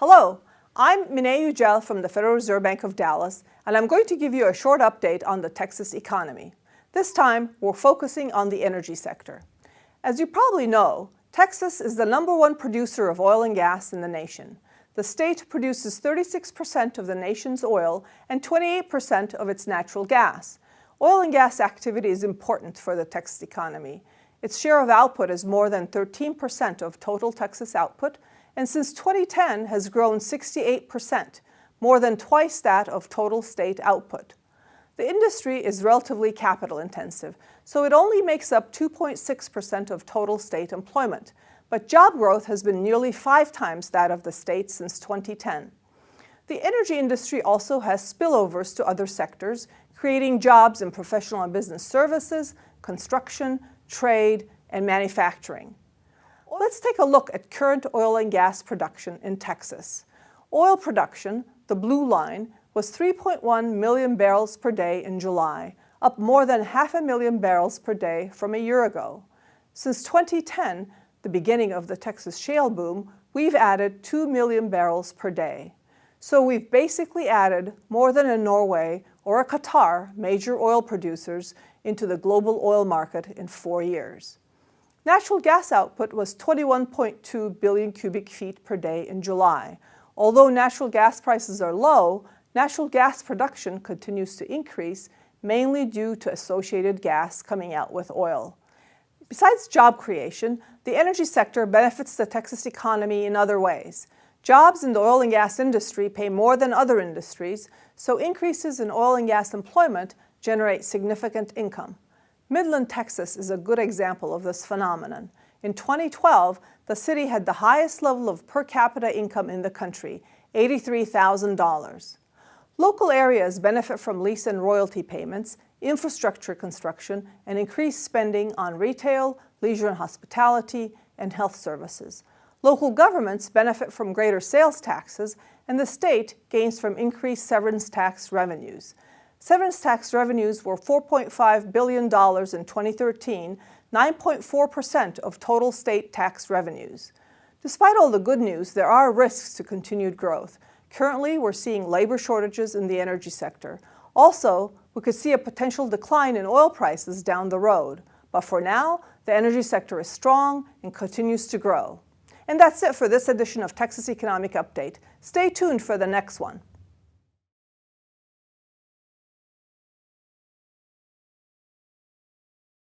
Hello, I'm Yücel from the Federal Reserve Bank of Dallas, and I'm going to give you a short update on the Texas economy. This time, we're focusing on the energy sector. As you probably know, Texas is the #1 producer of oil and gas in the nation. The state produces 36% of the nation's oil and 28% of its natural gas. Oil and gas activity is important for the Texas economy. Its share of output is more than 13% of total Texas output, and since 2010 has grown 68%, more than twice that of total state output. The industry is relatively capital intensive, so it only makes up 2.6% of total state employment, but job growth has been nearly 5 times that of the state since 2010. The energy industry also has spillovers to other sectors, creating jobs in professional and business services, construction, trade, and manufacturing. Let's take a look at current oil and gas production in Texas. Oil production, the blue line, was 3.1 million barrels per day in July, up more than 500,000 barrels per day from a year ago. Since 2010, the beginning of the Texas shale boom, we've added 2 million barrels per day. So we've basically added more than a Norway or a Qatar, major oil producers, into the global oil market in 4 years. Natural gas output was 21.2 billion cubic feet per day in July. Although natural gas prices are low, natural gas production continues to increase, mainly due to associated gas coming out with oil. Besides job creation, the energy sector benefits the Texas economy in other ways. Jobs in the oil and gas industry pay more than other industries, so increases in oil and gas employment generate significant income. Midland, Texas is a good example of this phenomenon. In 2012, the city had the highest level of per capita income in the country, $83,000. Local areas benefit from lease and royalty payments, infrastructure construction, and increased spending on retail, leisure and hospitality, and health services. Local governments benefit from greater sales taxes, and the state gains from increased severance tax revenues. Severance tax revenues were $4.5 billion in 2013, 9.4% of total state tax revenues. Despite all the good news, there are risks to continued growth. Currently, we're seeing labor shortages in the energy sector. Also, we could see a potential decline in oil prices down the road. But for now, the energy sector is strong and continues to grow. And that's it for this edition of Texas Economic Update. Stay tuned for the next one.